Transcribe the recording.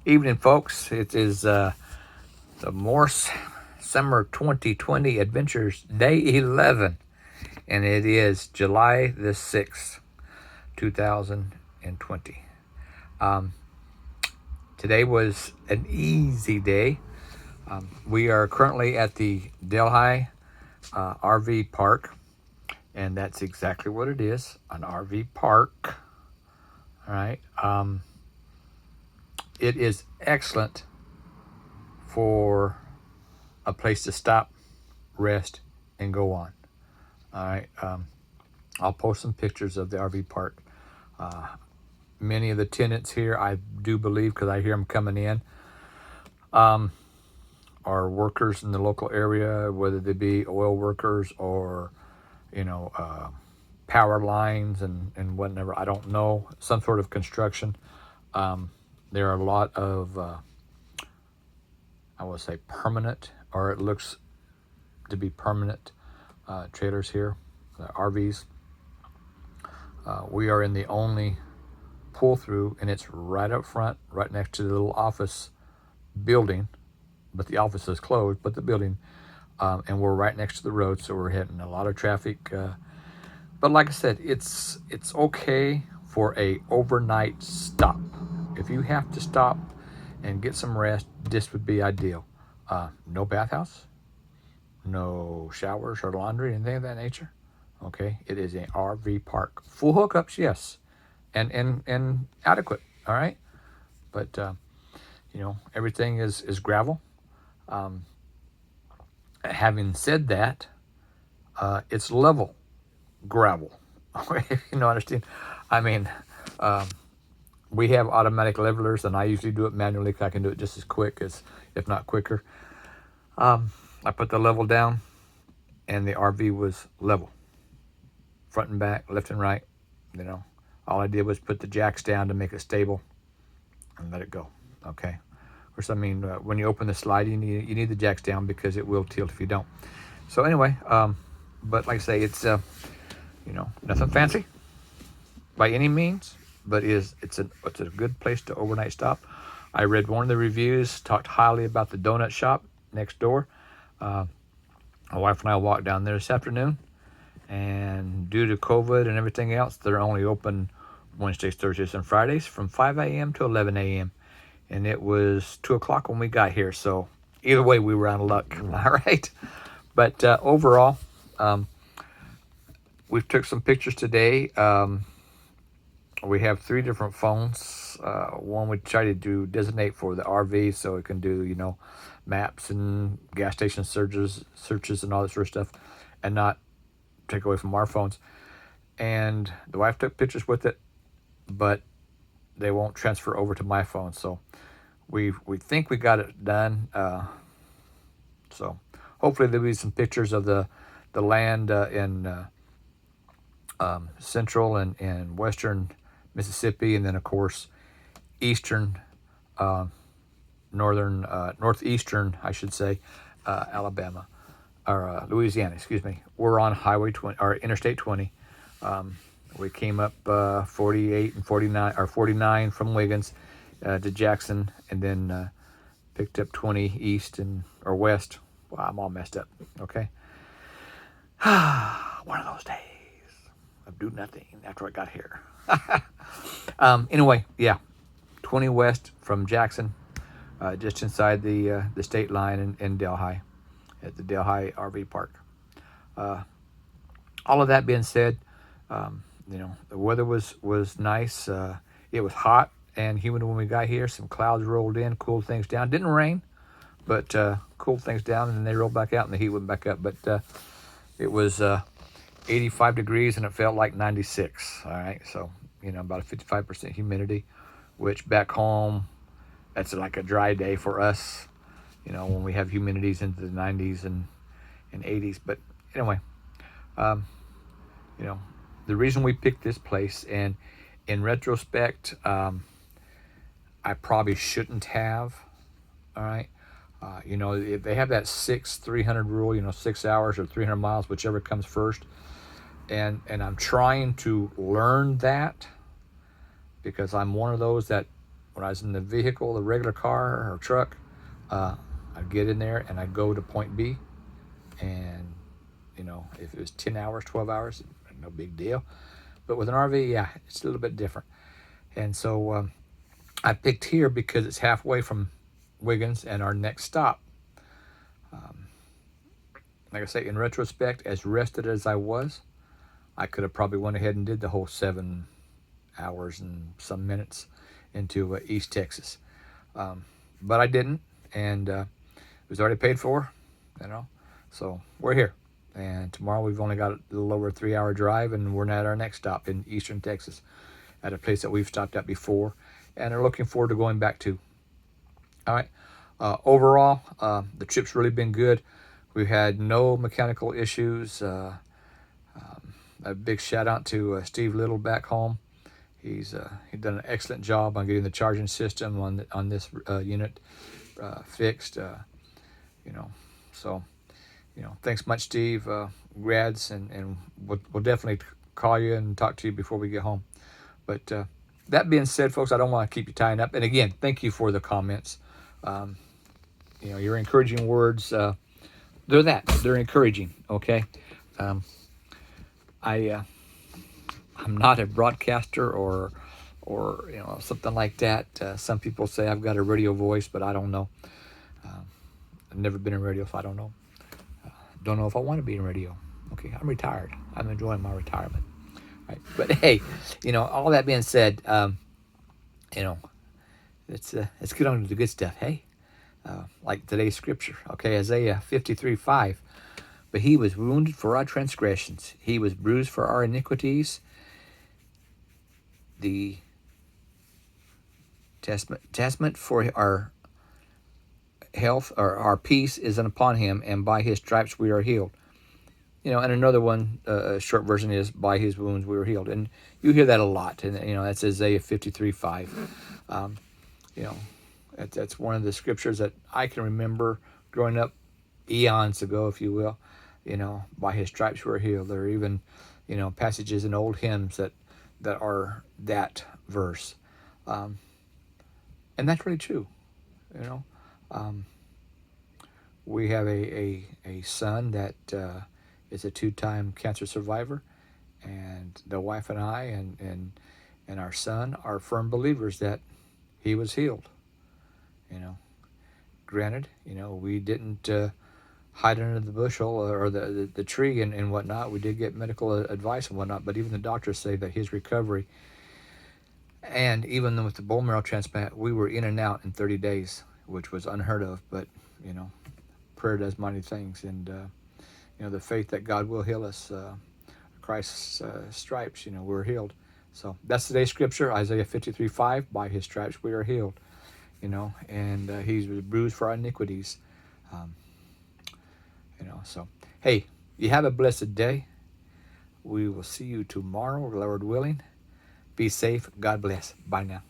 Evening, folks. It is the Morse Summer 2020 Adventures Day 11, and it is July the 6th, 2020. Today was an easy day. We are currently at the Delhi RV Park, and that's exactly what it is, an RV park. All right. It is excellent for a place to stop, rest, and go on. All right. I'll post some pictures of the RV park. Many of the tenants here, I do believe, because I hear them coming in, are workers in the local area, whether they be oil workers or, power lines and whatever. I don't know. Some sort of construction. There are a lot of, I would say, permanent, or it looks to be permanent trailers here, RVs. We are in the only pull through, and it's right up front, right next to the little office building. But the office is closed, but the building, and we're right next to the road, so we're hitting a lot of traffic. But like I said, it's okay for a overnight stop. If you have to stop and get some rest, this would be ideal. No bathhouse, no showers or laundry, anything of that nature. Okay, it is an RV park. Full hookups, yes, and adequate. All right, but everything is gravel. Having said that, it's level gravel. If you know, understand. I mean, we have automatic levelers, and I usually do it manually because I can do it just as quick as, if not quicker. I put the level down, and the RV was level, front and back, left and right. All I did was put the jacks down to make it stable, and let it go. Okay. Of course, I mean, when you open the slide, you need the jacks down because it will tilt if you don't. So anyway, but like I say, it's nothing fancy by any means, but it's a good place to overnight stop. I read one of the reviews, talked highly about the donut shop next door. My wife and I walked down there this afternoon, and due to COVID and everything else, they're only open Wednesdays, Thursdays, and Fridays from 5 a.m. to 11 a.m. And it was 2 o'clock when we got here. So either way, we were out of luck. All right. But overall, we took some pictures today. We have 3 different phones. One we try to designate for the RV, so it can do, maps and gas station searches and all that sort of stuff, and not take away from our phones. And the wife took pictures with it, but they won't transfer over to my phone. So we think we got it done. So hopefully there'll be some pictures of the land in central and western Mississippi, and then of course eastern, northeastern, I should say, Alabama, or Louisiana, excuse me. We're on Highway 20 or Interstate 20. We came up 48 and 49 or 49 from Wiggins to Jackson, and then picked up 20 east or west. Wow, I'm all messed up. Okay. One of those days of do nothing after I got here. Anyway, yeah, 20 west from Jackson, just inside the state line in Delhi, at the Delhi RV Park. All of that being said, the weather was nice. It was hot and humid when we got here. Some clouds rolled in, cooled things down. Didn't rain, but cooled things down, and then they rolled back out, and the heat went back up. But it was 85 degrees, and it felt like 96. All right, so about a 55% humidity, which back home, that's like a dry day for us. When we have humidities into the 90s and 80s. But anyway, the reason we picked this place, and in retrospect, I probably shouldn't have. All right. If they have that 300 rule, 6 hours or 300 miles, whichever comes first. And I'm trying to learn that, because I'm one of those that when I was in the vehicle, the regular car or truck, I'd get in there and I'd go to point B, and if it was 10 hours, 12 hours, no big deal. But with an RV, yeah, it's a little bit different. And so I picked here because it's halfway from Wiggins and our next stop. Like I say, in retrospect, as rested as I was, I could have probably went ahead and did the whole 7 hours and some minutes into East Texas. But I didn't, and it was already paid for, So we're here. And tomorrow we've only got a little over a 3-hour drive, and we're at our next stop in Eastern Texas at a place that we've stopped at before and are looking forward to going back to. All right. Overall, the trip's really been good. We've had no mechanical issues. A big shout out to Steve Little back home. He's done an excellent job on getting the charging system on this unit fixed. So thanks much, Steve. Grads, and we'll definitely call you and talk to you before we get home. But that being said, folks, I don't want to keep you tying up. And again, thank you for the comments. Your encouraging words. They're encouraging. Okay. I'm not a broadcaster or something like that. Some people say I've got a radio voice, but I don't know. I've never been in radio, so I don't know. Don't know if I want to be in radio. Okay, I'm retired. I'm enjoying my retirement. Right. But hey, all that being said, let's get on to the good stuff. Hey, like today's scripture. Okay, Isaiah 53:5. But he was wounded for our transgressions. He was bruised for our iniquities. The chastisement for our health or our peace is upon him, and by his stripes we are healed. And another one, short version is, by his wounds we were healed. And you hear that a lot. And, that's Isaiah 53:5. That's one of the scriptures that I can remember growing up eons ago, if you will. By his stripes we were healed. There are even, passages in old hymns that are that verse. And that's really true. We have a son that is a 2-time cancer survivor, and the wife and I and our son are firm believers that he was healed. Granted, we didn't hide under the bushel or the tree and whatnot. We did get medical advice and whatnot, but even the doctors say that his recovery, and even with the bone marrow transplant, we were in and out in 30 days, which was unheard of. But prayer does mighty things, and the faith that God will heal us. Christ's stripes, we're healed. So that's today's scripture, Isaiah 53:5. By his stripes we are healed. And he was bruised for our iniquities. So hey, you have a blessed day. We will see you tomorrow, Lord willing. Be safe. God bless. Bye now.